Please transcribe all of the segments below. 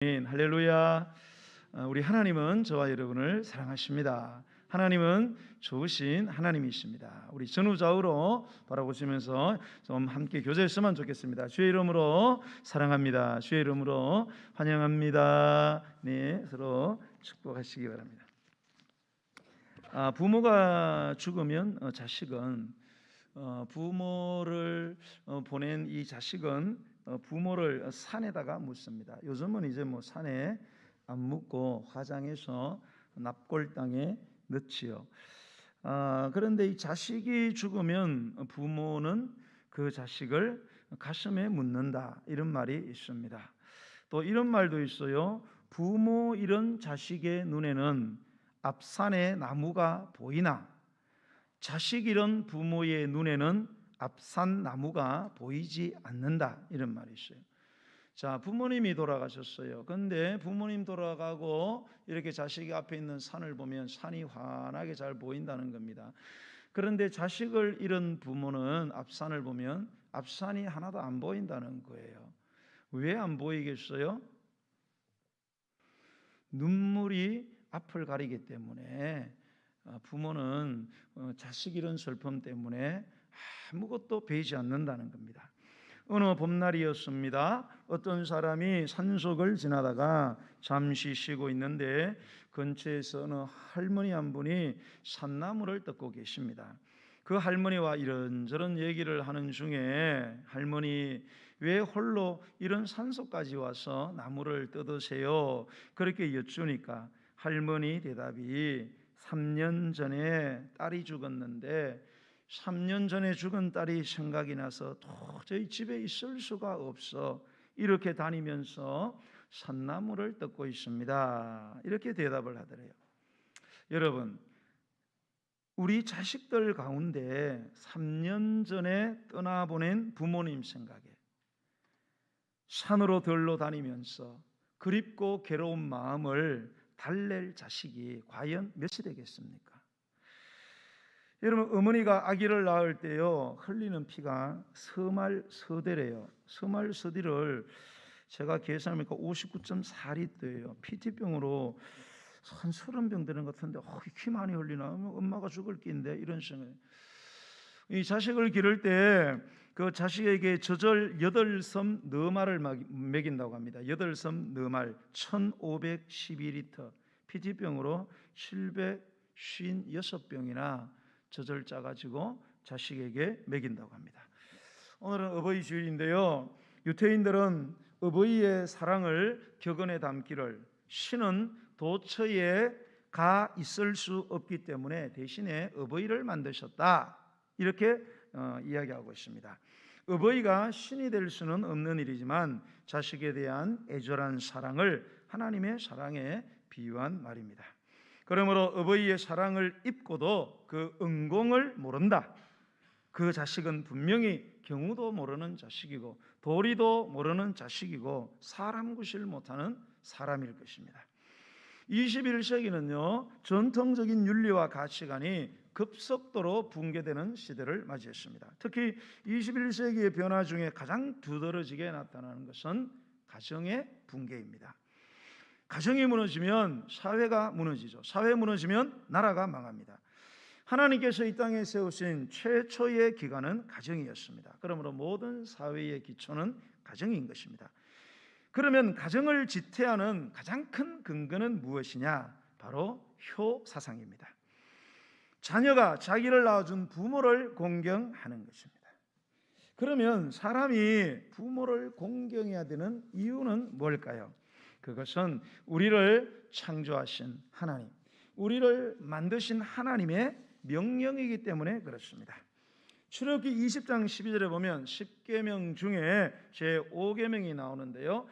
할렐루야. 우리 하나님은 저와 여러분을 사랑하십니다. 하나님은 좋으신 하나님이십니다. 우리 전후좌우로 바라보시면서 좀 함께 교제했으면 좋겠습니다. 주의 이름으로 사랑합니다. 주의 이름으로 환영합니다. 네, 서로 축복하시기 바랍니다. 부모가 죽으면 자식은 부모를 보낸 이 자식은 부모를 산에다가 묻습니다. 요즘은 이제 산에 안 묻고 화장해서 납골당에 넣지요. 그런데 이 자식이 죽으면 부모는 그 자식을 가슴에 묻는다, 이런 말이 있습니다. 또 이런 말도 있어요. 부모 잃은 자식의 눈에는 앞산의 나무가 보이나 자식 잃은 부모의 눈에는 앞산 나무가 보이지 않는다, 이런 말이 있어요. 자, 부모님이 돌아가셨어요. 근데 부모님 돌아가고 이렇게 자식이 앞에 있는 산을 보면 산이 환하게 잘 보인다는 겁니다. 그런데 자식을 잃은 부모는 앞산을 보면 앞산이 하나도 안 보인다는 거예요. 왜 안 보이겠어요? 눈물이 앞을 가리기 때문에 부모는 자식 잃은 슬픔 때문에 아무것도 베이지 않는다는 겁니다. 어느 봄날이었습니다. 어떤 사람이 산속을 지나다가 잠시 쉬고 있는데 근처에서 어느 할머니 한 분이 산나무를 뜯고 계십니다. 그 할머니와 이런저런 얘기를 하는 중에 할머니, 왜 홀로 이런 산속까지 와서 나무를 뜯으세요? 그렇게 여쭈니까 할머니 대답이 3년 전에 딸이 죽었는데 3년 전에 죽은 딸이 생각이 나서 도저히 집에 있을 수가 없어 이렇게 다니면서 산나무를 뜯고 있습니다. 이렇게 대답을 하더래요. 여러분, 우리 자식들 가운데 3년 전에 떠나보낸 부모님 생각에 산으로 들러 다니면서 그립고 괴로운 마음을 달랠 자식이 과연 몇이 되겠습니까? 여러분, 어머니가 아기를 낳을 때요 흘리는 피가 서말서대래요. 서말서대를 제가 계산하니까 59.4리터예요. PT병으로 한 30병 되는 것 같은데 피 많이 흘리나? 엄마가 죽을 낀데, 이런 생각. 이 자식을 기를 때 그 자식에게 저절 8섬 너말을 먹인다고 합니다. 8섬 너말 1512리터, PT병으로 756병이나 젖을 짜가지고 자식에게 먹인다고 합니다. 오늘은 어버이 주일인데요, 유태인들은 어버이의 사랑을 격언에 담기를 신은 도처에 가 있을 수 없기 때문에 대신에 어버이를 만드셨다, 이렇게 이야기하고 있습니다. 어버이가 신이 될 수는 없는 일이지만 자식에 대한 애절한 사랑을 하나님의 사랑에 비유한 말입니다. 그러므로 어버이의 사랑을 입고도 그 은공을 모른다, 그 자식은 분명히 경우도 모르는 자식이고 도리도 모르는 자식이고 사람 구실 못하는 사람일 것입니다. 21세기는요 전통적인 윤리와 가치관이 급속도로 붕괴되는 시대를 맞이했습니다. 특히 21세기의 변화 중에 가장 두드러지게 나타나는 것은 가정의 붕괴입니다. 가정이 무너지면 사회가 무너지죠. 사회 무너지면 나라가 망합니다. 하나님께서 이 땅에 세우신 최초의 기관은 가정이었습니다. 그러므로 모든 사회의 기초는 가정인 것입니다. 그러면 가정을 지탱하는 가장 큰 근거는 무엇이냐? 바로 효사상입니다. 자녀가 자기를 낳아준 부모를 공경하는 것입니다. 그러면 사람이 부모를 공경해야 되는 이유는 뭘까요? 그것은 우리를 창조하신 하나님, 우리를 만드신 하나님의 명령이기 때문에 그렇습니다. 출애굽기 20장 12절에 보면 10계명 중에 제5계명이 나오는데요,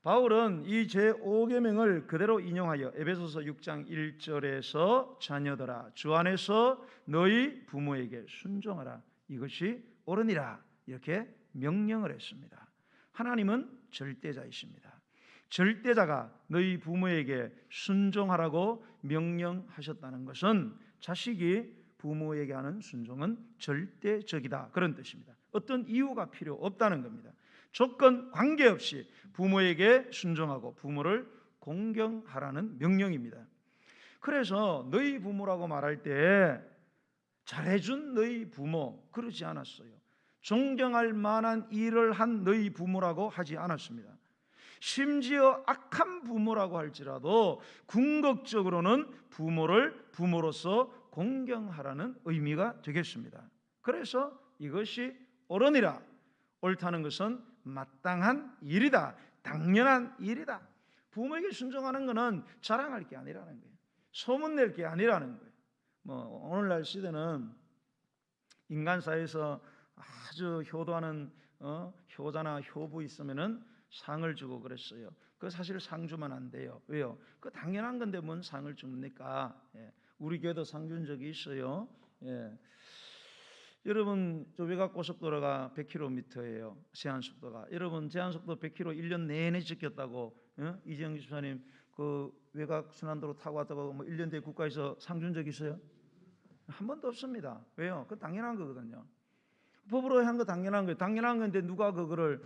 바울은 이 제5계명을 그대로 인용하여 에베소서 6장 1절에서 자녀들아 주 안에서 너희 부모에게 순종하라, 이것이 옳으니라, 이렇게 명령을 했습니다. 하나님은 절대자이십니다. 절대자가 너희 부모에게 순종하라고 명령하셨다는 것은 자식이 부모에게 하는 순종은 절대적이다, 그런 뜻입니다. 어떤 이유가 필요 없다는 겁니다. 조건 관계없이 부모에게 순종하고 부모를 공경하라는 명령입니다. 그래서 너희 부모라고 말할 때 잘해준 너희 부모 그러지 않았어요. 존경할 만한 일을 한 너희 부모라고 하지 않았습니다. 심지어 악한 부모라고 할지라도 궁극적으로는 부모를 부모로서 공경하라는 의미가 되겠습니다. 그래서 이것이 옳으니라, 옳다는 것은 마땅한 일이다, 당연한 일이다. 부모에게 순종하는 것은 자랑할 게 아니라는 거예요. 소문낼 게 아니라는 거예요. 오늘날 시대는 인간사에서 아주 효도하는 효자나 효부 있으면은 상을 주고 그랬어요. 그 사실 상 주면 안 돼요. 왜요? 그 당연한 건데 뭔 상을 줍니까? 우리 교회도 상 준 적이 있어요. 여러분, 저 외곽고속도로가 100km예요. 제한속도가. 여러분, 제한속도 100km 1년 내내 지켰다고 이재영 집사님 그 외곽순환도로 타고 왔다고 1년 뒤에 국가에서 상 준 적 있어요? 한 번도 없습니다. 왜요? 그 당연한 거거든요. 법으로 한 거 당연한 거예요. 당연한 건데 누가 그거를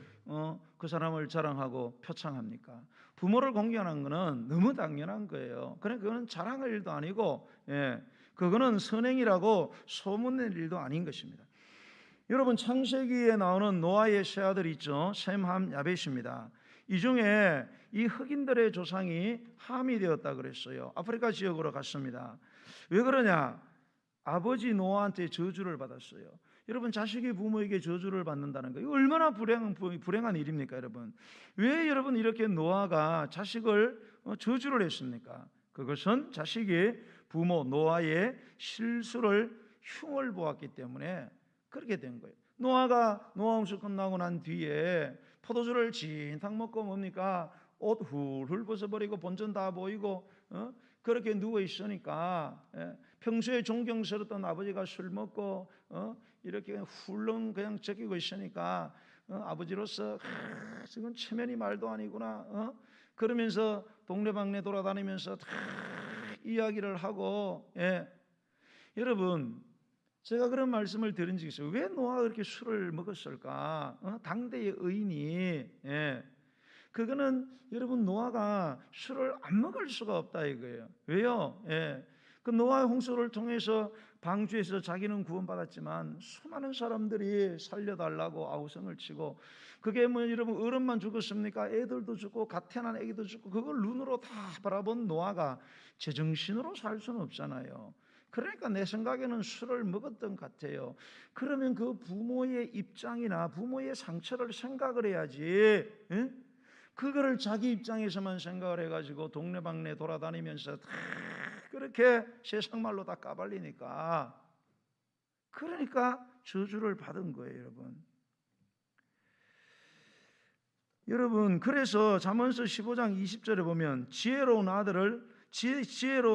그 사람을 자랑하고 표창합니까? 부모를 공경하는 거는 너무 당연한 거예요. 그러니까 그거는 자랑할 일도 아니고, 그거는 선행이라고 소문낼 일도 아닌 것입니다. 여러분, 창세기에 나오는 노아의 세 아들이 있죠. 셈, 함, 야벳입니다. 이 중에 이 흑인들의 조상이 함이 되었다 그랬어요. 아프리카 지역으로 갔습니다. 왜 그러냐? 아버지 노아한테 저주를 받았어요. 여러분, 자식이 부모에게 저주를 받는다는 거예요. 얼마나 불행한 일입니까, 여러분? 왜 여러분 이렇게 노아가 자식을 저주를 했습니까? 그것은 자식이 부모 노아의 실수를 흉을 보았기 때문에 그렇게 된 거예요. 노아가 노아홍수 끝나고 난 뒤에 포도주를 진탕 먹고 뭡니까? 옷 훌훌 벗어버리고 본전 다 보이고 그렇게 누워 있으니까 평소에 존경스럽던 아버지가 술 먹고 이렇게 훌렁 그냥 적이고 있으니까 아버지로서 지금 체면이 말도 아니구나 그러면서 동네방네 돌아다니면서 다 이야기를 하고 여러분, 제가 그런 말씀을 드린 적이 있어요. 왜 노아가 그렇게 술을 먹었을까? 당대의 의인이 그거는 여러분 노아가 술을 안 먹을 수가 없다 이거예요. 왜요? 그 노아의 홍수를 통해서 방주에서 자기는 구원받았지만 수많은 사람들이 살려달라고 아우성을 치고 그게 여러분 어른만 죽었습니까? 애들도 죽고 갓 태어난 애기도 죽고 그걸 눈으로 다 바라본 노아가 제정신으로 살 수는 없잖아요. 그러니까 내 생각에는 술을 먹었던 것 같아요. 그러면 그 부모의 입장이나 부모의 상처를 생각을 해야지. 그거를 자기 입장에서만 생각을 해가지고 동네방네 돌아다니면서 다 그렇게 세상말로 다 까발리니까 그러니까 저주를 받은 거예요, 여러분. 그래서 잠언서 15장 20절에 보면 지혜로운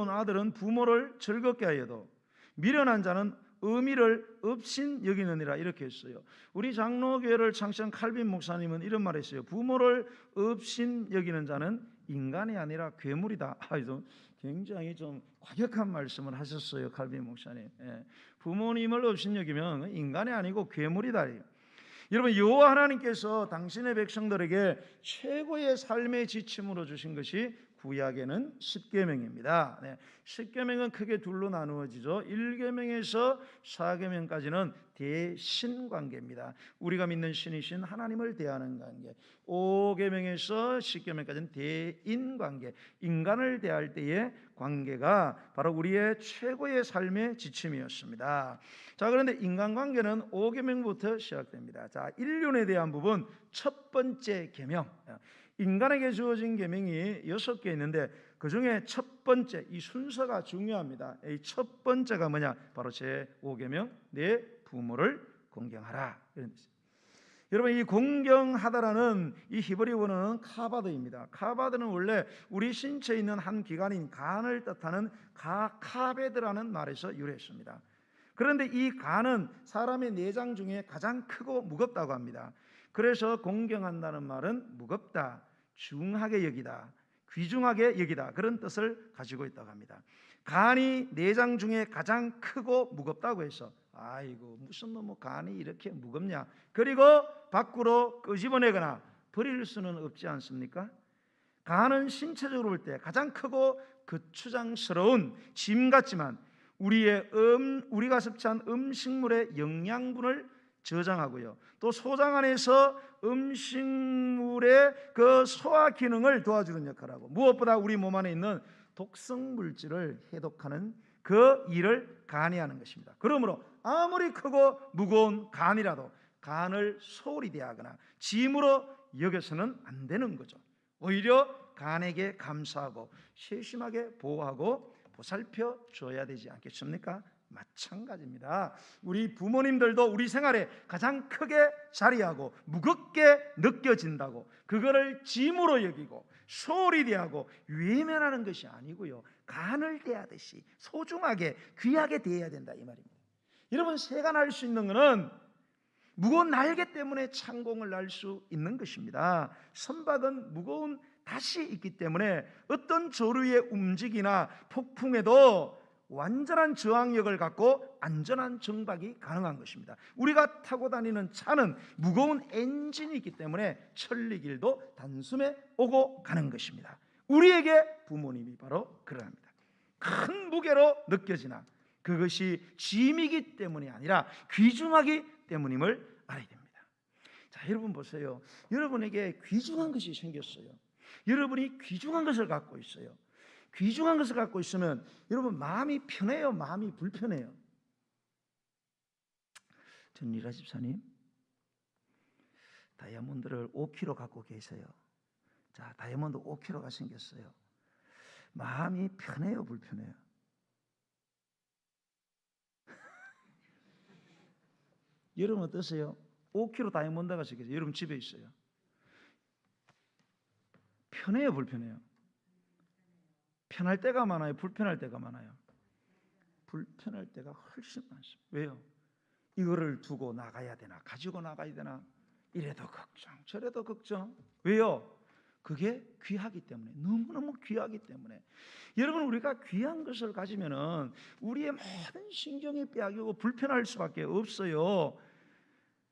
아들은 부모를 즐겁게 하여도 미련한 자는 의미를 업신 여기느니라 이렇게 했어요. 우리 장로교회를 창시한 칼빈 목사님은 이런 말을 했어요. 부모를 업신 여기는 자는 인간이 아니라 괴물이다. 굉장히 좀 과격한 말씀을 하셨어요, 칼빈 목사님. 부모님을 업신 여기면 인간이 아니고 괴물이다. 여러분, 여호와 하나님께서 당신의 백성들에게 최고의 삶의 지침으로 주신 것이 구약에는 십계명입니다. 십계명은 크게 둘로 나누어지죠. 1계명에서 4계명까지는 대신관계입니다. 우리가 믿는 신이신 하나님을 대하는 관계. 5계명에서 10계명까지는 대인관계, 인간을 대할 때의 관계가 바로 우리의 최고의 삶의 지침이었습니다. 자, 그런데 인간관계는 5계명부터 시작됩니다. 자, 인륜에 대한 부분 첫 번째 계명. 인간에게 주어진 계명이 6개 있는데 그 중에 첫 번째, 이 순서가 중요합니다. 이 첫 번째가 뭐냐? 바로 제5계명, 내 부모를 공경하라. 이런 뜻입니다. 여러분, 이 공경하다라는 이 히브리 원어는 카바드입니다. 카바드는 원래 우리 신체에 있는 한 기관인 간을 뜻하는 카베드라는 말에서 유래했습니다. 그런데 이 간은 사람의 내장 중에 가장 크고 무겁다고 합니다. 그래서 공경한다는 말은 무겁다, 중하게 여기다, 귀중하게 여기다, 그런 뜻을 가지고 있다고 합니다. 간이 내장 중에 가장 크고 무겁다고 해서 아이고 무슨 뭐 간이 이렇게 무겁냐. 그리고 밖으로 끄집어내거나 버릴 수는 없지 않습니까? 간은 신체적으로 볼 때 가장 크고 거추장스러운 짐 같지만 우리가 섭취한 음식물의 영양분을 저장하고요, 또 소장 안에서 음식물의 그 소화 기능을 도와주는 역할을 하고, 무엇보다 우리 몸 안에 있는 독성 물질을 해독하는 그 일을 간이 하는 것입니다. 그러므로 아무리 크고 무거운 간이라도 간을 소홀히 대하거나 짐으로 여겨서는 안 되는 거죠. 오히려 간에게 감사하고 세심하게 보호하고 보살펴 줘야 되지 않겠습니까? 마찬가지입니다. 우리 부모님들도 우리 생활에 가장 크게 자리하고 무겁게 느껴진다고 그거를 짐으로 여기고 소홀히 대하고 외면하는 것이 아니고요, 간을 대하듯이 소중하게 귀하게 대해야 된다 이 말입니다. 여러분, 새가 날 수 있는 것은 무거운 날개 때문에 창공을 날 수 있는 것입니다. 선박은 무거운 닷이 있기 때문에 어떤 조류의 움직이나 폭풍에도 완전한 저항력을 갖고 안전한 정박이 가능한 것입니다. 우리가 타고 다니는 차는 무거운 엔진이 있기 때문에 천리길도 단숨에 오고 가는 것입니다. 우리에게 부모님이 바로 그러합니다. 큰 무게로 느껴지나 그것이 짐이기 때문이 아니라 귀중하기 때문임을 알아야 됩니다. 자, 여러분 보세요. 여러분에게 귀중한 것이 생겼어요. 여러분이 귀중한 것을 갖고 있어요. 귀중한 것을 갖고 있으면 여러분 마음이 편해요, 마음이 불편해요? 전리라 집사님, 다이아몬드를 5kg 갖고 계세요. 자, 다이아몬드 5kg가 생겼어요. 마음이 편해요, 불편해요? 여러분 어떠세요? 5kg 다이아몬드가 생겼어요. 여러분 집에 있어요. 편해요, 불편해요? 편할 때가 많아요, 불편할 때가 많아요? 불편할 때가 훨씬 많습니다. 왜요? 이거를 두고 나가야 되나, 가지고 나가야 되나, 이래도 걱정 저래도 걱정. 왜요? 그게 귀하기 때문에, 너무너무 귀하기 때문에. 여러분, 우리가 귀한 것을 가지면은 우리의 모든 신경이 빼앗기고 불편할 수밖에 없어요.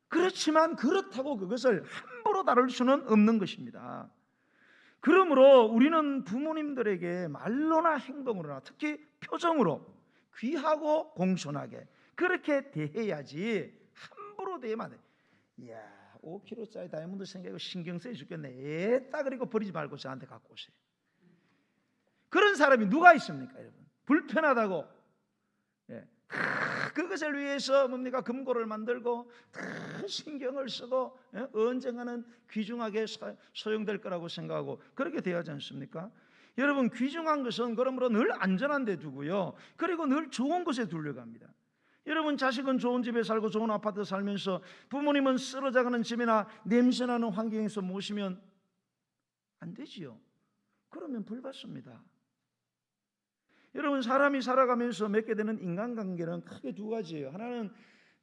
그렇지만 그렇다고 그것을 함부로 다룰 수는 없는 것입니다. 그러므로 우리는 부모님들에게 말로나 행동으로나 특히 표정으로 귀하고 공손하게 그렇게 대해야지, 함부로 대하면 안 돼. 이야, 5kg짜리 다이아몬드 생기고 신경 쓰여 죽겠네. 에따, 그리고 버리지 말고 저한테 갖고 오세요. 그런 사람이 누가 있습니까, 여러분? 불편하다고, 예, 그것을 위해서 뭡니까? 금고를 만들고 신경을 쓰고, 예, 언젠가는 귀중하게 소용될 거라고 생각하고 그렇게 대하지 않습니까? 여러분, 귀중한 것은 그러므로 늘 안전한 데 두고요, 그리고 늘 좋은 곳에 둘러갑니다. 여러분, 자식은 좋은 집에 살고 좋은 아파트 살면서 부모님은 쓰러져가는 집이나 냄새나는 환경에서 모시면 안 되지요. 그러면 벌 받습니다. 여러분, 사람이 살아가면서 맺게 되는 인간관계는 크게 두 가지예요. 하나는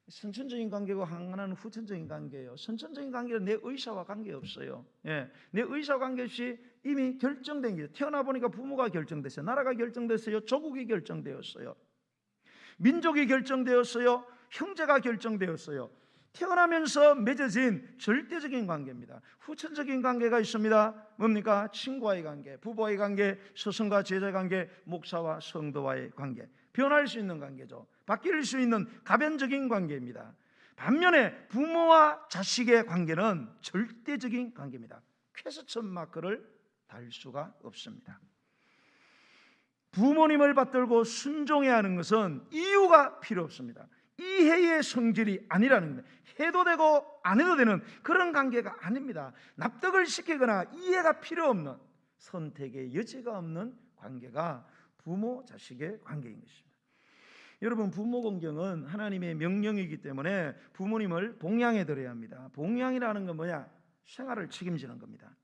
선천적인 관계고 하나는 후천적인 관계예요. 선천적인 관계는 내 의사와 관계없어요. 예, 내 의사와 관계없이 이미 결정된 게, 태어나 보니까 부모가 결정됐어요. 나라가 결정됐어요. 조국이 결정되었어요. 민족이 결정되었어요. 형제가 결정되었어요. 태어나면서 맺어진 절대적인 관계입니다. 후천적인 관계가 있습니다. 뭡니까? 친구와의 관계, 부부와의 관계, 스승과 제자의 관계, 목사와 성도와의 관계. 변할 수 있는 관계죠. 바뀔 수 있는 가변적인 관계입니다. 반면에 부모와 자식의 관계는 절대적인 관계입니다. 퀘스천 마크를 달 수가 없습니다. 부모님을 받들고 순종해야 하는 것은 이유가 필요 없습니다. 이해의 성질이 아니라는 겁니다. 해도 되고 안 해도 되는 그런 관계가 아닙니다. 납득을 시키거나 이해가 필요 없는, 선택의 여지가 없는 관계가 부모 자식의 관계인 것입니다. 여러분, 부모 공경은 하나님의 명령이기 때문에 부모님을 봉양해 드려야 합니다. 봉양이라는 건 뭐냐? 생활을 책임지는 겁니다.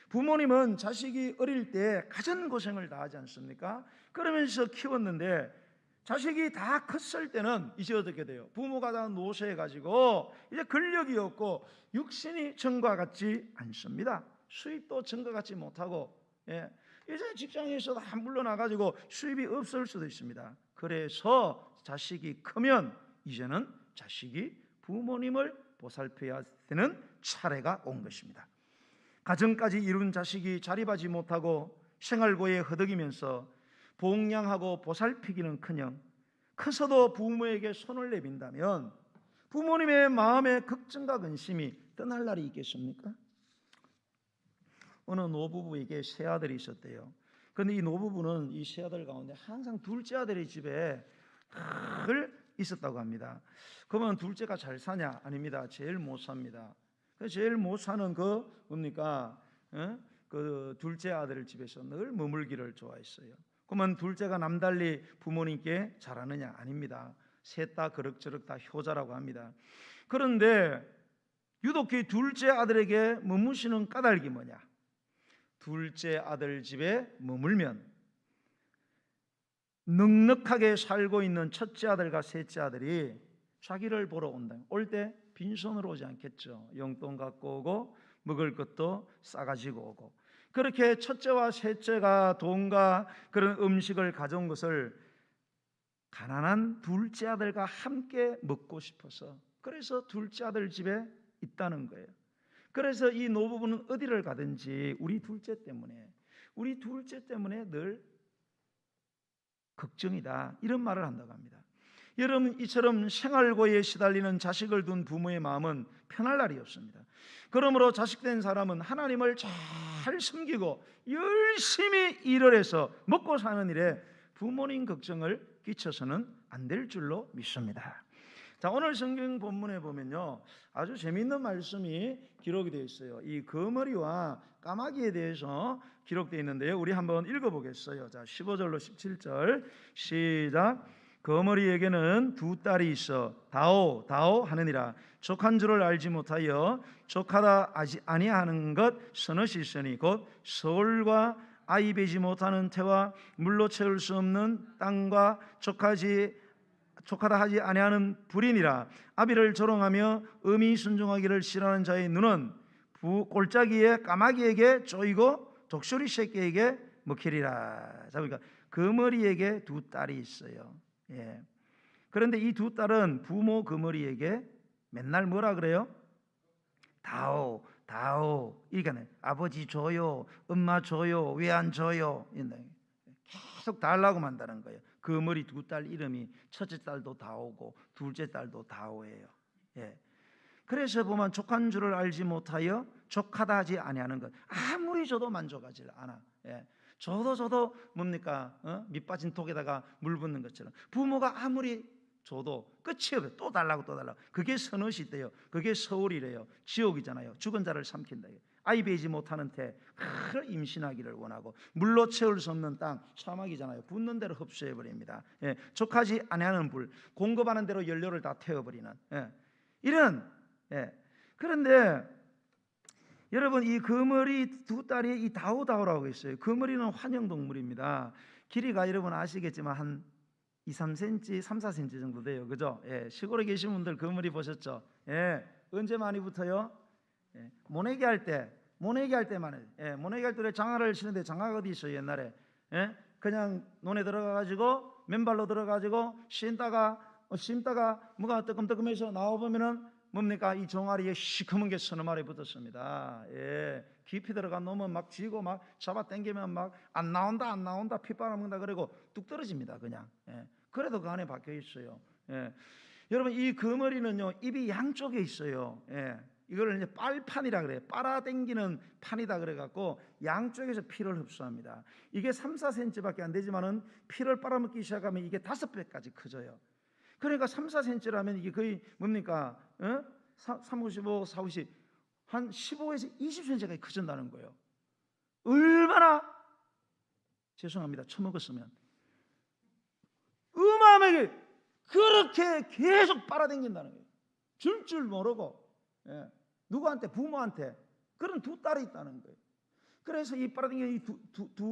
부모님은 자식이 어릴 때 가진 고생을 다 하지 않습니까? 그러면서 키웠는데 자식이 다 컸을 때는 이제 어떻게 돼요? 부모가 다 노쇠해가지고 이제 근력이 없고 육신이 전과 같지 않습니다. 수입도 전과 같지 못하고, 예, 이제 직장에서 다 물러나가지고 수입이 없을 수도 있습니다. 그래서 자식이 크면 이제는 자식이 부모님을 보살펴야 되는 차례가 온 것입니다. 가정까지 이룬 자식이 자립하지 못하고 생활고에 허덕이면서 봉양하고 보살피기는커녕 커서도 부모에게 손을 내민다면 부모님의 마음의 걱정과 근심이 떠날 날이 있겠습니까? 어느 노부부에게 세 아들이 있었대요. 그런데 이 노부부는 이 세 아들 가운데 항상 둘째 아들의 집에 늘 있었다고 합니다. 그러면 둘째가 잘 사냐? 아닙니다. 제일 못 삽니다. 제일 못 사는 뭡니까? 그 둘째 아들 집에서 늘 머물기를 좋아했어요. 그러면 둘째가 남달리 부모님께 잘하느냐? 아닙니다. 셋 다 그럭저럭 다 효자라고 합니다. 그런데 유독 이 둘째 아들에게 머무시는 까닭이 뭐냐? 둘째 아들 집에 머물면 넉넉하게 살고 있는 첫째 아들과 셋째 아들이 자기를 보러 온다. 올 때 빈손으로 오지 않겠죠. 용돈 갖고 오고 먹을 것도 싸가지고 오고. 그렇게 첫째와 셋째가 돈과 그런 음식을 가져온 것을 가난한 둘째 아들과 함께 먹고 싶어서, 그래서 둘째 아들 집에 있다는 거예요. 그래서 이 노부부는 어디를 가든지 우리 둘째 때문에 늘 걱정이다, 이런 말을 한다고 합니다. 여러분, 이처럼 생활고에 시달리는 자식을 둔 부모의 마음은 편할 날이 없습니다. 그러므로 자식된 사람은 하나님을 잘 섬기고 열심히 일을 해서 먹고 사는 일에 부모님 걱정을 끼쳐서는 안 될 줄로 믿습니다. 자, 오늘 성경 본문에 보면요, 아주 재미있는 말씀이 기록이 되어 있어요. 이 거머리와 까마귀에 대해서 기록되어 있는데요, 우리 한번 읽어보겠어요. 자, 15절로 17절 시작. 거머리에게는 두 딸이 있어 다오 하느니라. 족한 줄을 알지 못하여 족하다 아니하는 것 서너시 있으니 곧 서울과 아이 베지 못하는 태와 물로 채울 수 없는 땅과 족하다 하지 아니하는 불이니라. 아비를 조롱하며 음이 순종하기를 싫어하는 자의 눈은 골짜기에 까마귀에게 쪼이고 독수리 새끼에게 먹히리라. 자, 그러니까 거머리에게 두 딸이 있어요. 예. 그런데 이 두 딸은 부모 거머리에게 맨날 뭐라 그래요? 다오. 이거는 아버지 줘요, 엄마 줘요, 왜 안 줘요? 계속 달라고 만다는 거예요. 거머리 두 딸 이름이 첫째 딸도 다오고 둘째 딸도 다오예요. 예. 그래서 보면 족한 줄을 알지 못하여 족하다 하지 아니하는 것, 아무리 줘도 만족하지 않아. 예. 줘도 뭡니까? 밑 빠진 독에다가 물 붓는 것처럼 부모가 아무리 줘도 끝이 없어요. 또 달라고. 그게 선엇이 돼요. 그게 서울이래요. 지옥이잖아요. 죽은 자를 삼킨다. 아이 베지 못하는 태, 임신하기를 원하고 물로 채울 수 없는 땅, 사막이잖아요. 붓는 대로 흡수해버립니다. 예, 족하지 아니하는 불, 공급하는 대로 연료를 다 태워버리는, 이런. 그런데 여러분, 이 거머리 두 딸이 이 다오라고 있어요. 거머리는 환영동물입니다. 길이가 여러분 아시겠지만 한 2-3cm, 3-4cm 정도 돼요. 그죠? 예, 시골에 계신 분들 거머리 보셨죠? 예, 언제 많이 붙어요? 예, 모내기 할 때만 해요. 예, 모내기 할 때 장화를 신는데 장화가 어디 있어요? 옛날에 그냥 논에 들어가가지고 맨발로 들어가가지고 심다가 뭐가 뜨끔뜨끔해서 나와보면은 뭡니까? 이 종아리에 시커먼 게 서너 마리 붙었습니다. 예, 깊이 들어간 놈은 막 쥐고 막 잡아 당기면 막 안 나온다 핏바람 먹는다 그러고 뚝 떨어집니다. 그냥. 예, 그래도 그 안에 박혀 있어요. 예, 여러분, 이 거머리는요, 입이 양쪽에 있어요. 예, 이걸 이제 빨판이라 그래요. 빨아당기는 판이다 그래갖고 양쪽에서 피를 흡수합니다. 이게 3-4cm밖에 안 되지만은 피를 빨아먹기 시작하면 이게 5배까지 커져요. 그러니까 3-4cm라면 이게 거의 뭡니까? 3-55, 4-50, 한 15에서 20cm까지 커진다는 거예요. 얼마나, 죄송합니다, 처먹었으면 어마어마하게 그렇게 계속 빨아당긴다는 거예요. 줄 모르고. 예, 누구한테? 부모한테. 그런 두 딸이 있다는 거예요. 그래서 이 빨아당기는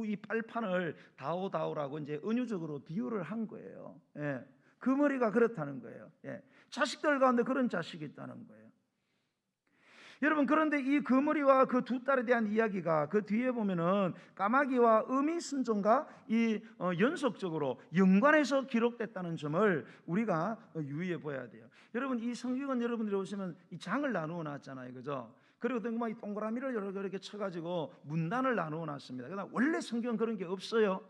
이 빨판을 다오라고 이제 은유적으로 비유를 한 거예요. 예, 거머리가 그렇다는 거예요. 예, 자식들 가운데 그런 자식이 있다는 거예요. 여러분, 그런데 이 그머리와 그 두 딸에 대한 이야기가 그 뒤에 보면은 까마귀와 어미 순종과 이 연속적으로 연관해서 기록됐다는 점을 우리가 유의해 보아야 돼요. 여러분, 이 성경은 여러분들이 보시면 이 장을 나누어 놨잖아요, 그죠? 그리고 이 동그라미를 이렇게 쳐가지고 문단을 나누어 놨습니다. 그러나 원래 성경은 그런 게 없어요.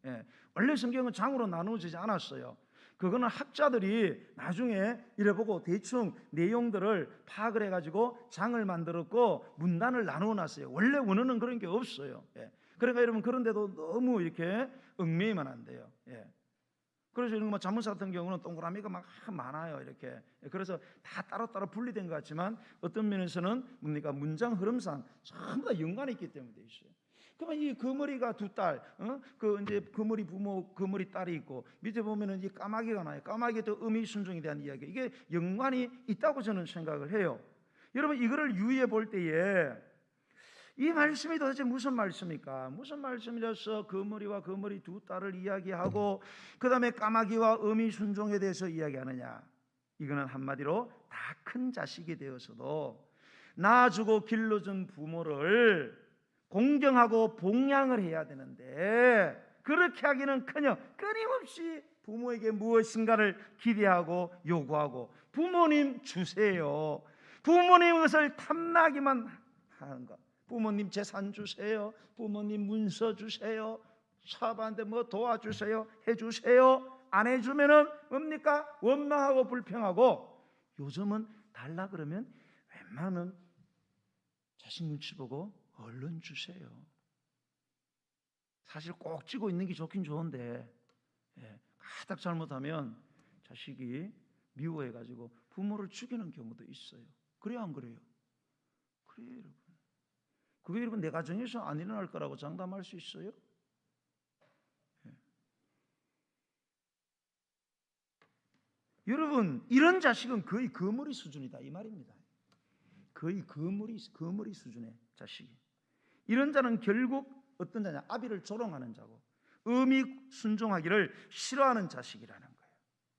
예, 원래 성경은 장으로 나누어지지 않았어요. 그거는 학자들이 나중에 이래보고 대충 내용들을 파악을 해가지고 장을 만들었고 문단을 나누어 놨어요. 원래 원어는 그런 게 없어요. 예. 그러니까 여러분, 그런데도 너무 이렇게 얽매이면 안 돼요. 예. 그래서 이런 자문사 같은 경우는 동그라미가 막 많아요, 이렇게. 그래서 다 따로따로 분리된 것 같지만 어떤 면에서는 뭡니까, 문장 흐름상 전부 다 연관이 있기 때문에 돼 있어요. 그러면 이 그머리가 두 딸, 그 이제 그머리 부모, 그머리 딸이 있고 밑에 보면은 이 까마귀가 나요. 까마귀 또 어미 순종에 대한 이야기, 이게 연관이 있다고 저는 생각을 해요. 여러분, 이거를 유의해 볼 때에 이 말씀이 도대체 무슨 말씀입니까? 무슨 말씀이라서 그머리와 그머리 두 딸을 이야기하고 그 다음에 까마귀와 어미 순종에 대해서 이야기하느냐? 이거는 한마디로 다 큰 자식이 되어서도 낳아주고 길러준 부모를 공경하고 봉양을 해야 되는데 그렇게 하기는커녕 끊임없이 부모에게 무엇인가를 기대하고 요구하고 부모님 주세요, 부모님 것을 탐나기만 하는 것, 부모님 재산 주세요, 부모님 문서 주세요, 사업하는데 뭐 도와주세요, 해주세요. 안 해주면은 뭡니까? 원망하고 불평하고. 요즘은 달라 그러면 웬만하면 자식 눈치 보고 얼른 주세요. 사실 꼭 쥐고 있는 게 좋긴 좋은데 가딱 잘못하면 자식이 미워해가지고 부모를 죽이는 경우도 있어요. 그래요, 안 그래요? 그래요, 여러분. 그게 여러분 내 가정에서 안 일어날 거라고 장담할 수 있어요? 여러분, 이런 자식은 거의 거머리 수준이다 이 말입니다. 거의 거머리 수준의 자식이. 이런 자는 결국 어떤 자냐? 아비를 조롱하는 자고 어미 순종하기를 싫어하는 자식이라는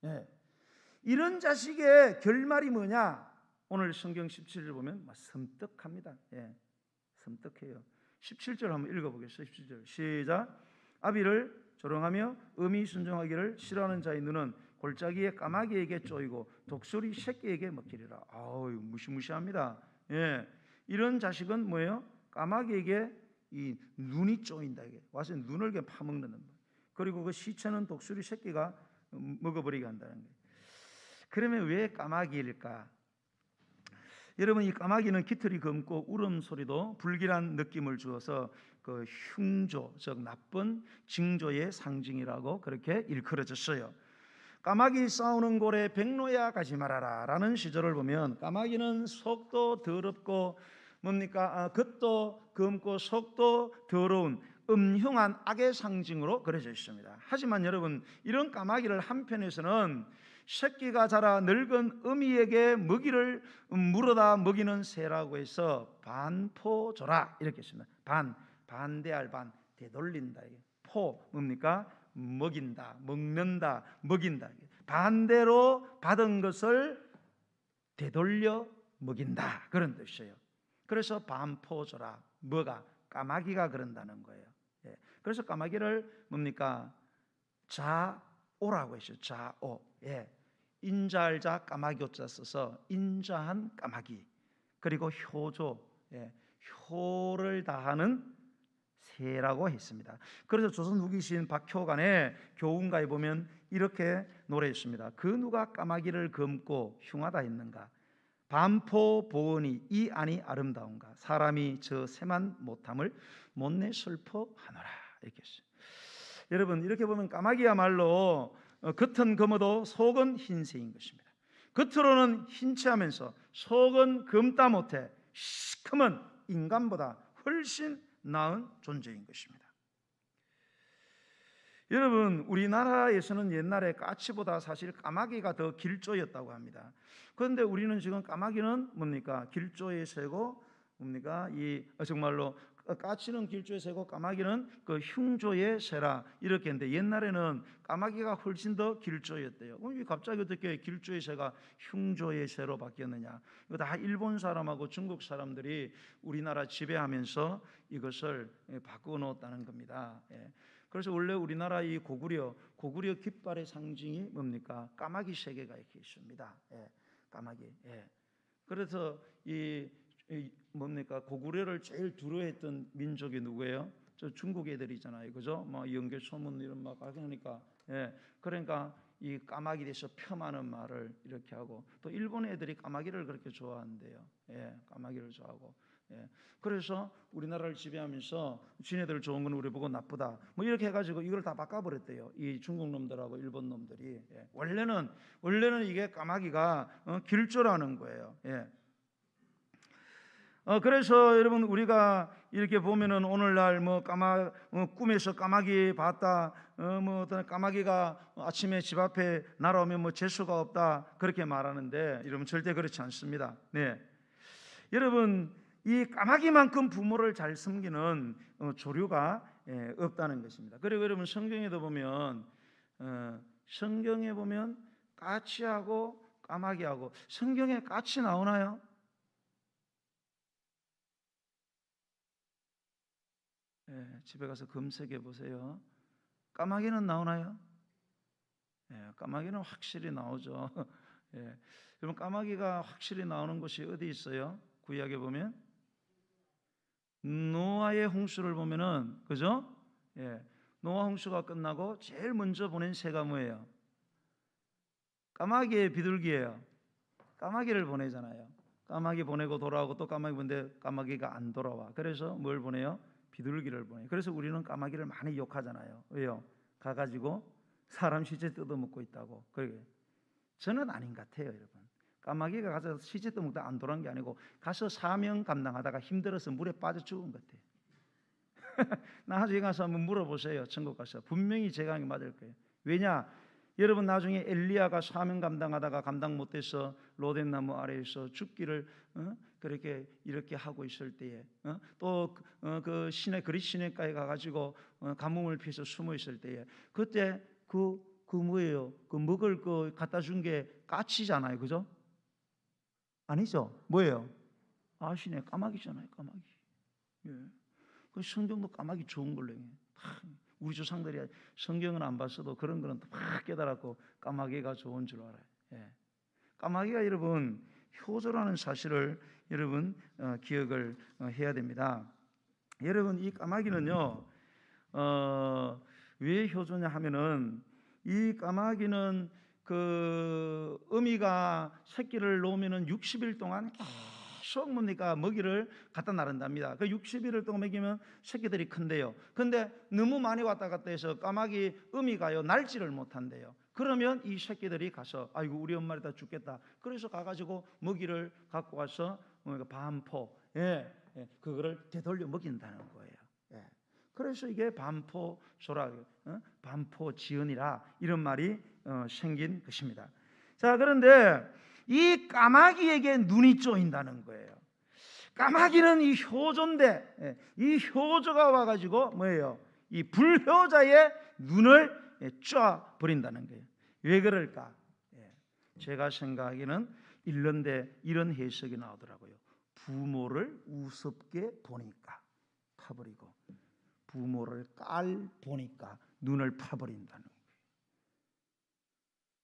거예요. 예. 이런 자식의 결말이 뭐냐? 오늘 성경 17절 보면 섬뜩합니다. 예. 섬뜩해요. 17절 한번 읽어보겠어요. 17절 시작. 아비를 조롱하며 어미 순종하기를 싫어하는 자의 눈은 골짜기에 까마귀에게 쪼이고 독수리 새끼에게 먹히리라. 아우, 무시무시합니다. 예. 이런 자식은 뭐예요? 까마귀에게 이 눈이 쪼인다. 이게 와서 눈을 이렇게 파먹는 거예요. 그리고 그 시체는 독수리 새끼가 먹어버리게 한다는 거예요. 그러면 왜 까마귀일까? 여러분, 이 까마귀는 깃털이 검고 울음소리도 불길한 느낌을 주어서 그 흉조, 즉 나쁜 징조의 상징이라고 그렇게 일컬어졌어요. 까마귀 싸우는 고래 백로야 가지 말아라 라는 시절을 보면 까마귀는 속도 더럽고 뭡니까? 겉도 검고 속도 더러운 음흉한 악의 상징으로 그려져 있습니다. 하지만 여러분, 이런 까마귀를 한편에서는 새끼가 자라 늙은 어미에게 먹이를 물어다 먹이는 새라고 해서 반포조라 이렇게 했습니다. 반대할 반, 되돌린다. 포 뭡니까? 먹인다, 먹는다, 먹인다. 반대로 받은 것을 되돌려 먹인다, 그런 뜻이에요. 그래서 반포조라, 뭐가? 까마귀가 그런다는 거예요. 예. 그래서 까마귀를 뭡니까? 자오라고 했어요. 자오. 예. 인자할자 까마귀자 써서 인자한 까마귀. 그리고 효조, 예. 효를 다하는 새라고 했습니다. 그래서 조선 후기신 박효간의 교훈가에 보면 이렇게 노래했습니다. 그 누가 까마귀를 검고 흉하다 했는가? 반포 보은이 이 안이 아름다운가? 사람이 저 새만 못함을 못내 슬퍼하노라. 이렇게 했어요. 여러분, 이렇게 보면 까마귀야말로 겉은 검어도 속은 흰새인 것입니다. 겉으로는 흰채하면서 속은 검다 못해 시커먼 인간보다 훨씬 나은 존재인 것입니다. 여러분, 우리나라에서는 옛날에 까치보다 사실 까마귀가 더 길조였다고 합니다. 그런데 우리는 지금 까마귀는 뭡니까? 길조의 새고 뭡니까? 이 정말로 까치는 길조의 새고 까마귀는 그 흉조의 새라 이렇게 했는데, 옛날에는 까마귀가 훨씬 더 길조였대요. 왜 갑자기 어떻게 길조의 새가 흉조의 새로 바뀌었느냐? 이거 다 일본 사람하고 중국 사람들이 우리나라 지배하면서 이것을 바꾸어 놓았다는 겁니다. 그래서 원래 우리나라 이 고구려 깃발의 상징이 뭡니까? 까마귀 세 개가 이렇게 있습니다. 까마귀. 그래서 이 뭡니까? 고구려를 제일 두려워했던 민족이 누구예요? 저 중국 애들이잖아요, 그죠? 뭐 영계 소문 이런 막 하니까, 그러니까 이 까마귀에 대해서 폄하하는 말을 이렇게 하고, 또 일본 애들이 까마귀를 그렇게 좋아한대요. 까마귀를 좋아하고. 그래서 우리나라를 지배하면서 지네들 좋은 건 우리 보고 나쁘다, 뭐 이렇게 해가지고 이걸 다 바꿔버렸대요. 이 중국 놈들하고 일본 놈들이. 원래는 이게 까마귀가 길조라는 거예요. 그래서 여러분, 우리가 이렇게 보면은 오늘날 뭐 꿈에서 까마귀 봤다, 뭐 어떤 까마귀가 아침에 집 앞에 날아오면 뭐 재수가 없다, 그렇게 말하는데, 여러분 절대 그렇지 않습니다. 여러분, 이 까마귀만큼 부모를 잘 섬기는 조류가 없다는 것입니다. 그리고 여러분, 성경에 보면 까치하고 까마귀하고, 성경에 까치 나오나요? 집에 가서 검색해 보세요. 까마귀는 나오나요? 까마귀는 확실히 나오죠. 여러분, 까마귀가 확실히 나오는 곳이 어디 있어요? 구약에 보면 노아의 홍수를 보면은, 그죠? 노아 홍수가 끝나고 제일 먼저 보낸 새가 뭐예요? 까마귀의 비둘기예요. 까마귀를 보내잖아요. 까마귀 보내고 돌아오고 또 까마귀 보내는데 까마귀가 안 돌아와. 그래서 뭘 보내요? 비둘기를 보내요. 그래서 우리는 까마귀를 많이 욕하잖아요. 왜요? 가가지고 사람 시체 뜯어먹고 있다고. 저는 아닌 것 같아요, 여러분. 까마귀가 가서 시체 뜯어먹다 안 돌아온 게 아니고, 가서 사명 감당하다가 힘들어서 물에 빠져 죽은 것 같아요. 나중에 가서 한번 물어보세요. 천국 가서 분명히 제 강이 맞을 거예요. 왜냐? 여러분, 나중에 엘리야가 사명 감당하다가 감당 못해서 로뎀나무 아래에서 죽기를 그렇게 이렇게 하고 있을 때에, 또 그 그릿 시내가에 가가지고 가뭄을 피해서 숨어 있을 때에, 그때 그 뭐예요? 그 먹을 거 갖다 준 게 까치잖아요, 그죠? 아니죠? 뭐예요? 아시네, 까마귀잖아요, 까마귀. 그 성경도 까마귀 좋은 걸로 해요. 우리 조상들이 성경은 안 봤어도 그런 거는 막 깨달았고 까마귀가 좋은 줄 알아요. 까마귀가 여러분 효조라는 사실을 여러분 기억을 해야 됩니다. 여러분, 이 까마귀는요 왜 효조냐 하면은, 이 까마귀는 그 어미가 새끼를 놓으면은 60일 동안 계속 뭡니까? 먹이를 갖다 나른답니다. 그 60일을 동안 먹이면 새끼들이 큰데요. 근데 너무 많이 왔다 갔다 해서 까마귀 어미가요 날지를 못한대요. 그러면 이 새끼들이 가서 아이고 우리 엄마를 다 죽겠다. 그래서 가가지고 먹이를 갖고 와서 반포, 그거를 되돌려 먹인다는 거예요. 그래서 이게 반포소라, 반포지연이라 이런 말이 생긴 것입니다. 자, 그런데 이 까마귀에게 눈이 쪼인다는 거예요. 까마귀는 이 효조인데, 이 효조가 와가지고 뭐예요? 이 불효자의 눈을 쪼아 버린다는 거예요. 왜 그럴까? 제가 생각하기는 이런 해석이 나오더라고요. 부모를 우습게 보니까 파버리고, 부모를 깔 보니까 눈을 파버린다는 거예요.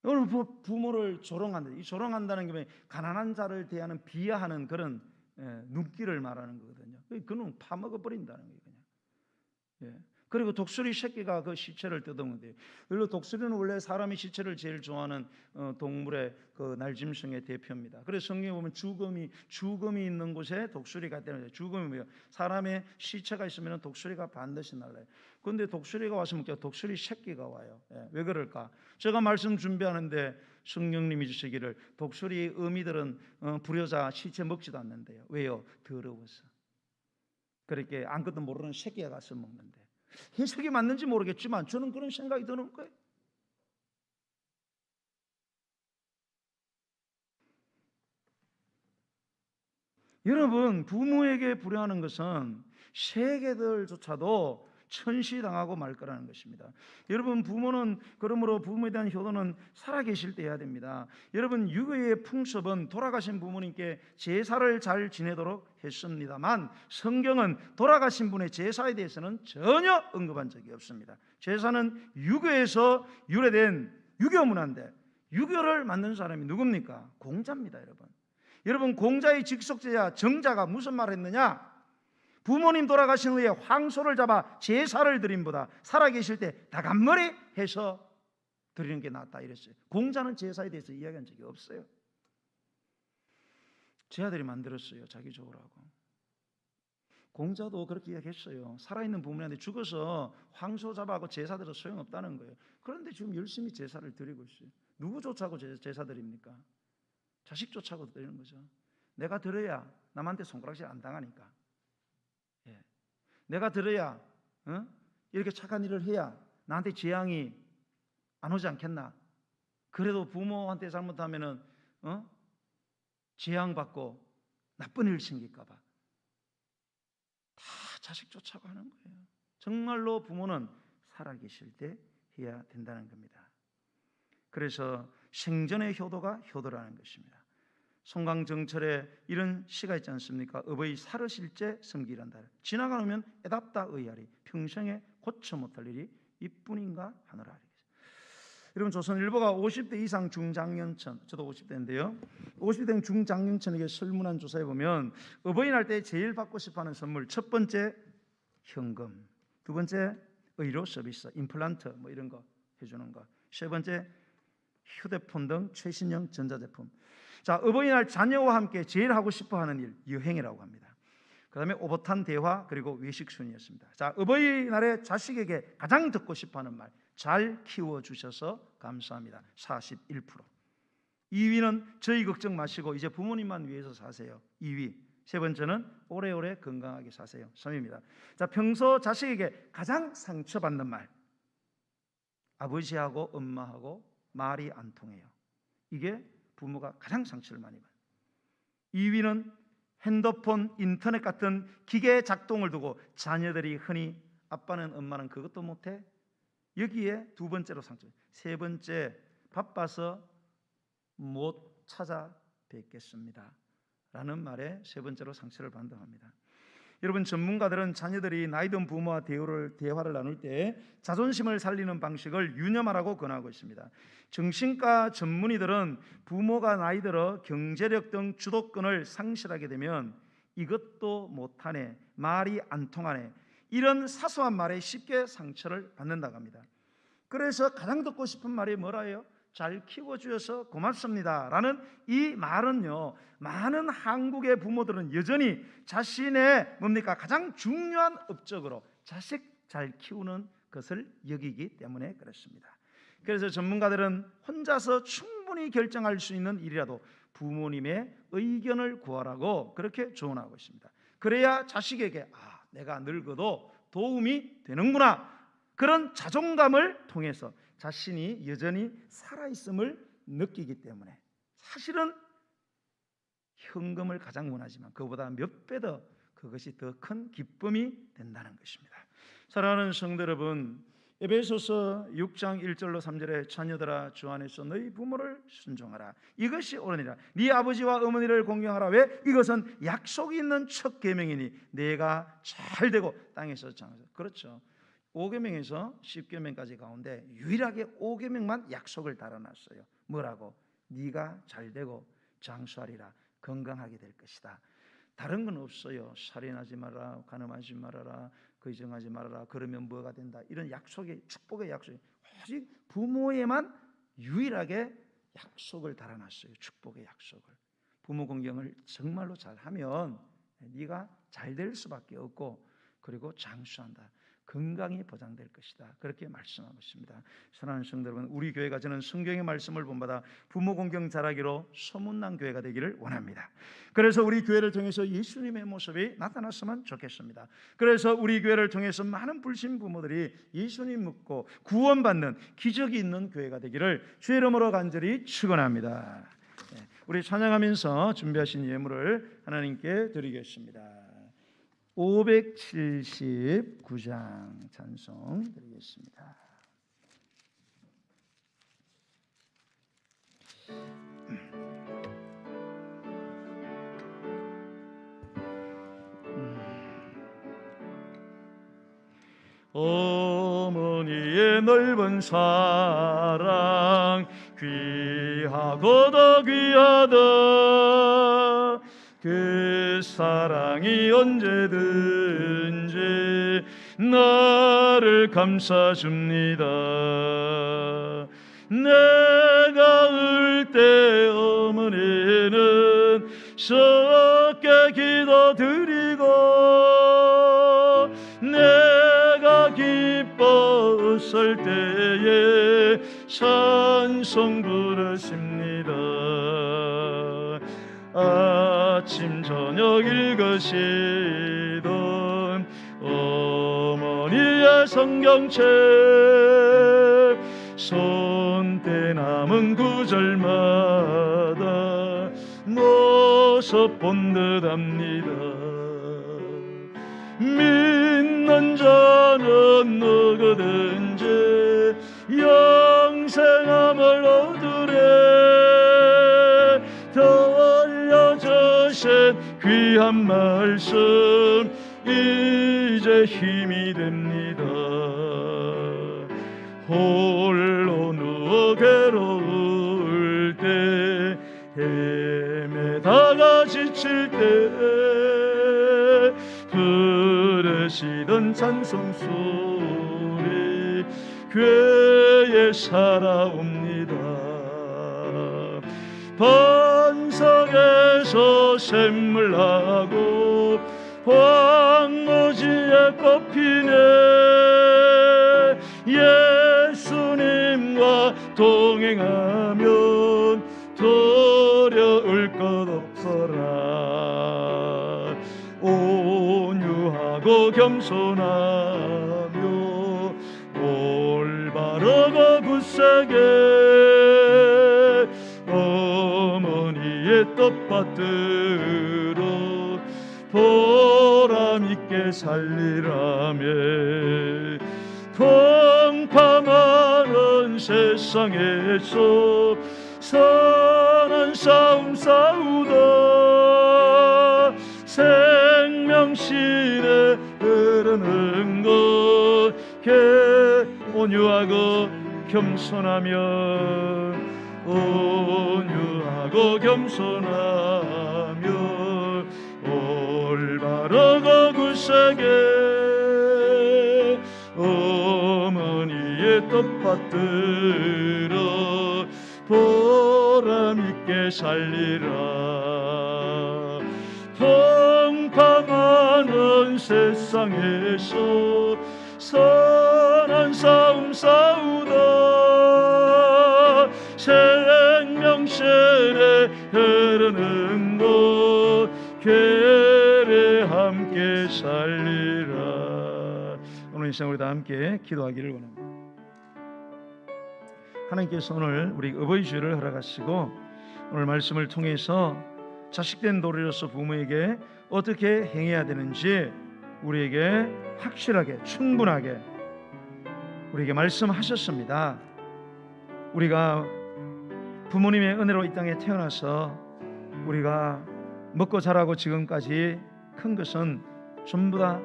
오늘 부모를 조롱한다. 이 조롱한다는 게 가난한 자를 대하는 비하하는 그런 눈길을 말하는 거거든요. 그 눈 파먹어 버린다는 거예요, 그냥. 그리고 독수리 새끼가 그 시체를 뜯어먹는데요. 그리고 독수리는 원래 사람이 시체를 제일 좋아하는 동물의 그 날짐승의 대표입니다. 그래서 성경에 보면 죽음이 있는 곳에 독수리가 있다는. 죽음이 뭐예요? 사람의 시체가 있으면 독수리가 반드시 날라요. 그런데 독수리가 와서 먹자, 독수리 새끼가 와요. 왜 그럴까? 제가 말씀 준비하는데 성령님이 주시기를, 독수리 어미들은 불효자 시체 먹지도 않는데요. 왜요? 더러워서. 그렇게 아무것도 모르는 새끼가 가서 먹는데. 해석이 맞는지 모르겠지만 저는 그런 생각이 드는 거예요. 여러분, 부모에게 불효하는 것은 세계들조차도 천시당하고 말 거라는 것입니다. 여러분, 부모는 그러므로 부모에 대한 효도는 살아계실 때 해야 됩니다. 여러분, 유교의 풍습은 돌아가신 부모님께 제사를 잘 지내도록 했습니다만 성경은 돌아가신 분의 제사에 대해서는 전혀 언급한 적이 없습니다. 제사는 유교에서 유래된 유교 문화인데 유교를 만든 사람이 누굽니까? 공자입니다. 여러분, 공자의 직속제자 정자가 무슨 말을 했느냐? 부모님 돌아가신 후에 황소를 잡아 제사를 드림보다 살아계실 때 다간머리 해서 드리는 게 낫다 이랬어요. 공자는 제사에 대해서 이야기한 적이 없어요. 제 아들이 만들었어요. 자기 좋으라고. 공자도 그렇게 이야기했어요. 살아있는 부모님한테 죽어서 황소 잡아하고 제사 드려 소용없다는 거예요. 그런데 지금 열심히 제사를 드리고 있어요. 누구 쫓아고 제사 드립니까? 자식 쫓아고 드리는 거죠. 내가 들어야 남한테 손가락질 안 당하니까. 내가 들어야 이렇게 착한 일을 해야 나한테 재앙이 안 오지 않겠나. 그래도 부모한테 잘못하면은 재앙받고 나쁜 일을 생길까 봐 다 자식 쫓아고 하는 거예요. 정말로 부모는 살아계실 때 해야 된다는 겁니다. 그래서 생전의 효도가 효도라는 것입니다. 송강정철에 이런 시가 있지 않습니까? 어버이 살으실제 섬기란다. 지나가면 애답다 의아리 평생에 고쳐 못할 일이 이뿐인가 하노라. 여러분, 조선일보가 50대 이상 중장년층, 저도 50대인데요 50대 중장년층에게 설문한 조사에 보면 어버이날 때 제일 받고 싶어하는 선물, 첫 번째 현금, 두 번째 의료 서비스, 임플란트 뭐 이런 거 해주는 거, 세 번째 휴대폰 등 최신형 전자제품. 자, 어버이날 자녀와 함께 제일 하고 싶어하는 일, 여행이라고 합니다. 그 다음에 오붓한 대화, 그리고 외식 순이었습니다. 자, 어버이날에 자식에게 가장 듣고 싶어하는 말, 잘 키워주셔서 감사합니다. 41%. 2위는 저희 걱정 마시고 이제 부모님만 위해서 사세요. 2위. 세 번째는 오래오래 건강하게 사세요. 3위입니다. 자, 평소 자식에게 가장 상처받는 말, 아버지하고 엄마하고 말이 안 통해요. 이게 부모가 가장 상처를 많이 받아요. 2위는 핸드폰, 인터넷 같은 기계 작동을 두고 자녀들이 흔히 아빠는 엄마는 그것도 못해? 여기에 두 번째로 상처. 세 번째, 바빠서 못 찾아뵙겠습니다 라는 말에 세 번째로 상처를 받는다고 합니다. 여러분, 전문가들은 자녀들이 나이 든 부모와 대화를 나눌 때 자존심을 살리는 방식을 유념하라고 권하고 있습니다. 정신과 전문의들은 부모가 나이 들어 경제력 등 주도권을 상실하게 되면 이것도 못하네, 말이 안 통하네, 이런 사소한 말에 쉽게 상처를 받는다고 합니다. 그래서 가장 듣고 싶은 말이 뭐라요? 잘 키워주셔서 고맙습니다 라는 이 말은요, 많은 한국의 부모들은 여전히 자신의 가장 중요한 업적으로 자식 잘 키우는 것을 여기기 때문에 그렇습니다. 그래서 전문가들은 혼자서 충분히 결정할 수 있는 일이라도 부모님의 의견을 구하라고 그렇게 조언하고 있습니다. 그래야 자식에게 내가 늙어도 도움이 되는구나, 그런 자존감을 통해서 자신이 여전히 살아있음을 느끼기 때문에, 사실은 현금을 가장 원하지만 그보다 몇 배 더 그것이 더 큰 기쁨이 된다는 것입니다. 사랑하는 성도 여러분, 에베소서 6장 1절로 3절에 자녀들아 주 안에서 너희 부모를 순종하라, 이것이 옳으니라. 네 아버지와 어머니를 공경하라. 왜? 이것은 약속이 있는 첫 계명이니 내가 잘 되고 땅에서 장하라. 그렇죠. 5계명에서 10계명까지 가운데 유일하게 5계명만 약속을 달아놨어요. 뭐라고? 네가 잘 되고 장수하리라, 건강하게 될 것이다. 다른 건 없어요. 살인하지 말아라, 간음하지 말아라, 거짓말하지 말아라, 그러면 뭐가 된다, 이런 약속의, 축복의 약속이 오직 부모에만 유일하게 약속을 달아놨어요. 축복의 약속을. 부모 공경을 정말로 잘하면 네가 잘 될 수밖에 없고, 그리고 장수한다, 건강이 보장될 것이다, 그렇게 말씀하고 있습니다. 사랑하는 성도 여러분, 우리 교회가 저는 성경의 말씀을 본받아 부모 공경 잘하기로 소문난 교회가 되기를 원합니다. 그래서 우리 교회를 통해서 예수님의 모습이 나타났으면 좋겠습니다. 그래서 우리 교회를 통해서 많은 불신 부모들이 예수님 믿고 구원받는 기적이 있는 교회가 되기를 주의 이름으로 간절히 축원합니다. 우리 찬양하면서 준비하신 예물을 하나님께 드리겠습니다. 579장 찬송 드리겠습니다. 어머니의 넓은 사랑 귀하고도 귀하다. 그 사랑이 언제든지 나를 감싸줍니다. 내가 울 때 어머니는 적게 기도드리고, 내가 기뻐 웃을 때에 찬송 부르십니다. 아침 저녁 읽으시던 어머니의 성경책, 손때 남은 구절마다 모습 본 듯합니다. 믿는 자는 누구든지 영생함을 얻으래. 들려주신 귀한 말씀 이제 힘이 됩니다. 홀로 누워 괴로울 때, 헤매다가 지칠 때 부르시던 찬송 소리 궤에 살아옵니다. 반석에서 샘물 나고 황무지에 꽃피네. 예수님과 동행하면 두려울 것 없어라. 온유하고 겸손하며 올바르고 굳세게 어머니의 뜻받들어 보람있게 살리라며. 풍파많은 세상에서 선한 싸움 싸우다 생명실에 흐르는 것 온유하고 겸손하며 온유하고 겸손하며 올바르고 굳세게 어머니의 뜻받들어 보람있게 살리라. 풍파많은 세상에서 선한 싸움 싸우다 생명샘에 흐르는 곳 궤에 함께 살리라. 오늘 이 시간 우리 다 함께 기도하기를 원합니다. 하나님께서 오늘 우리 어버이 주일을 허락하시고 오늘 말씀을 통해서 자식된 도리로서 부모에게 어떻게 행해야 되는지 우리에게 확실하게 충분하게 우리에게 말씀하셨습니다. 우리가 부모님의 은혜로 이 땅에 태어나서 우리가 먹고 자라고 지금까지 큰 것은 전부 다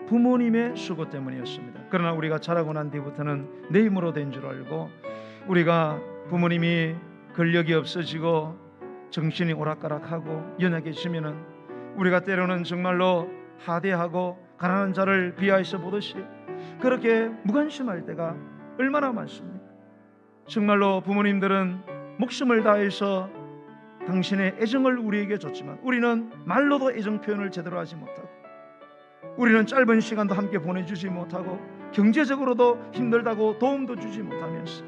부모님의 수고 때문이었습니다. 그러나 우리가 자라고 난 뒤부터는 내 힘으로 된 줄 알고 우리가 부모님이 근력이 없어지고 정신이 오락가락하고 연약해지면은 우리가 때로는 정말로 하대하고 가난한 자를 비하해서 보듯이 그렇게 무관심할 때가 얼마나 많습니까? 정말로 부모님들은 목숨을 다해서 당신의 애정을 우리에게 줬지만 우리는 말로도 애정 표현을 제대로 하지 못하고 우리는 짧은 시간도 함께 보내주지 못하고 경제적으로도 힘들다고 도움도 주지 못하면서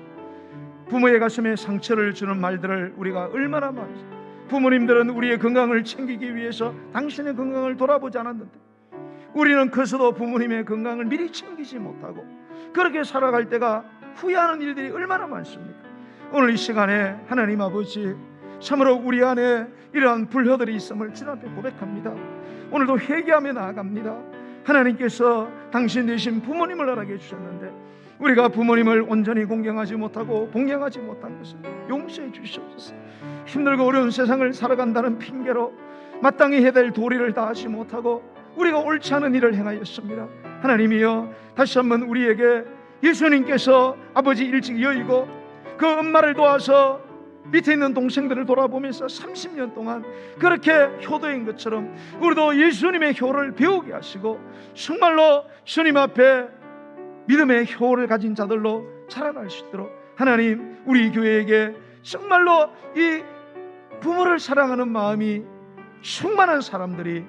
부모의 가슴에 상처를 주는 말들을 우리가 얼마나 많이. 부모님들은 우리의 건강을 챙기기 위해서 당신의 건강을 돌아보지 않았는데 우리는 커서도 부모님의 건강을 미리 챙기지 못하고 그렇게 살아갈 때가 후회하는 일들이 얼마나 많습니까? 오늘 이 시간에 하나님 아버지 참으로 우리 안에 이러한 불효들이 있음을 주님 앞에 고백합니다. 오늘도 회개하며 나아갑니다. 하나님께서 당신 되신 부모님을 허락해 주셨는데 우리가 부모님을 온전히 공경하지 못하고 봉양하지 못한 것을 용서해 주시옵소서. 힘들고 어려운 세상을 살아간다는 핑계로 마땅히 해야 될 도리를 다하지 못하고 우리가 옳지 않은 일을 행하였습니다. 하나님이여, 다시 한번 우리에게 예수님께서 아버지 일찍 여의고 그 엄마를 도와서 밑에 있는 동생들을 돌아보면서 30년 동안 그렇게 효도인 것처럼 우리도 예수님의 효를 배우게 하시고 정말로 주님 앞에 믿음의 효를 가진 자들로 자라날 수 있도록 하나님, 우리 교회에게 정말로 이 부모를 사랑하는 마음이 충만한 사람들이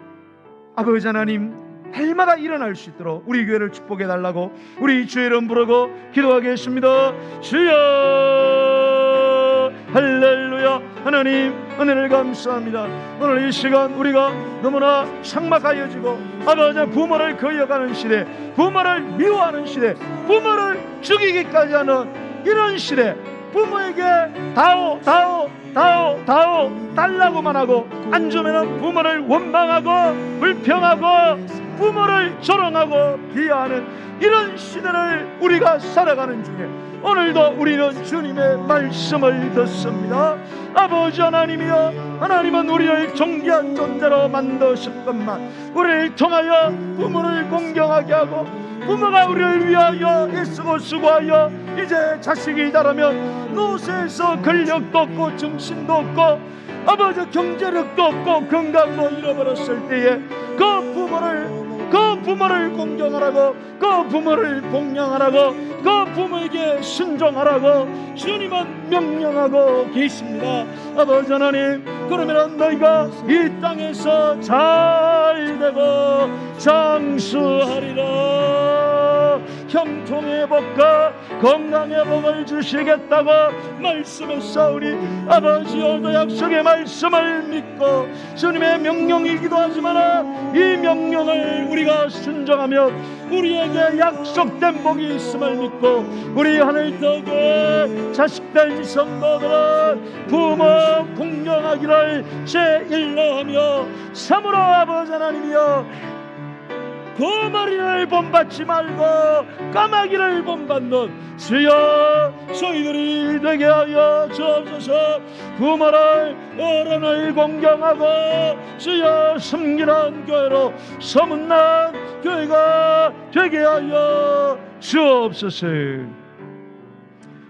아버지 하나님 날마다 일어날 수 있도록 우리 교회를 축복해 달라고 우리 주의 이름 부르고 기도하겠습니다. 주여, 할렐루야. 하나님 은혜를 감사합니다. 오늘 이 시간 우리가 너무나 삭막하여지고 아버지 부모를 거역하는 시대, 부모를 미워하는 시대, 부모를 죽이기까지 하는 이런 시대, 부모에게 다오 달라고만 하고 안 주면은 부모를 원망하고 불평하고 부모를 조롱하고 비하하는 이런 시대를 우리가 살아가는 중에 오늘도 우리는 주님의 말씀을 듣습니다. 아버지 하나님이여, 하나님은 우리를 존귀한 존재로 만드셨건만 우리를 통하여 부모를 공경하게 하고 부모가 우리를 위하여 애쓰고 수고하여 이제 자식이 자라면 노쇠에서 근력도 없고 정신도 없고 아버지 경제력도 없고 건강도 잃어버렸을 때에 그 부모를 공경하라고, 그 부모를 봉양하라고, 그 부모에게 순종하라고 주님은 명령하고 계십니다. 아버지 하나님, 그러면 너희가 이 땅에서 잘 되고 장수하리라. 형통의 복과 건강의 복을 주시겠다고 말씀했사오니 아버지, 오늘도 약속의 말씀을 믿고 주님의 명령이기도 하지만 이 명령을 우리가 순종하면 우리에게 약속된 복이 있음을 믿고 우리 하늘떡에 자식된 성도들은 부모 공경하기를 제1로 하며 참으로 아버지 하나님이여, 거머리를 본받지 말고 까마귀를 본받는 주여, 저희들이 되게 하여 주옵소서. 부모를 어른을 공경하고 주여 섬기는 교회로 소문난 교회가 되게 하여 주옵소서.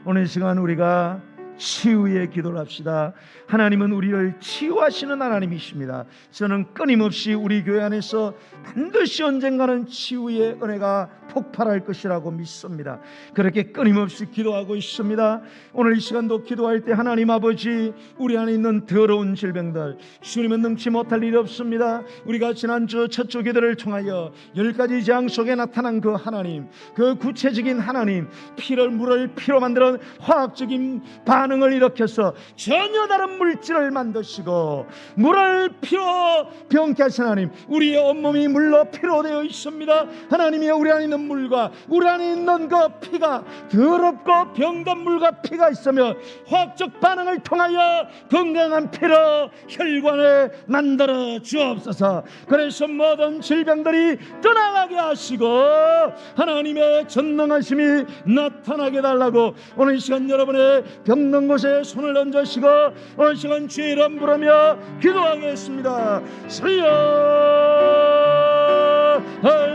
오늘 이 시간 우리가 치유의 기도를 합시다. 하나님은 우리를 치유하시는 하나님이십니다. 저는 끊임없이 우리 교회 안에서 반드시 언젠가는 치유의 은혜가 폭발할 것이라고 믿습니다. 그렇게 끊임없이 기도하고 있습니다. 오늘 이 시간도 기도할 때 하나님 아버지, 우리 안에 있는 더러운 질병들 주님은 능치 못할 일이 없습니다. 우리가 지난주 첫 주 기도를 통하여 10가지 재앙 속에 나타난 그 하나님, 그 구체적인 하나님, 물을 피로 만드는 화학적인 반응을 일으켜서 전혀 다른 물질을 만드시고 물을 피로 병케 하신 하나님, 우리의 온몸이 물로 피로 되어 있습니다. 하나님이 우리 안에 있는 물과 우리 안에 있는 그 피가 더럽고 병든 물과 피가 있으면 화학적 반응을 통하여 건강한 피로 혈관을 만들어 주옵소서. 그래서 모든 질병들이 떠나가게 하시고 하나님의 전능하심이 나타나게 달라고 오늘 이 시간 여러분의 병든 곳에 손을 얹으시고 오늘 시간 주의 이름 부르며 기도하겠습니다. 주여, 할렐루야.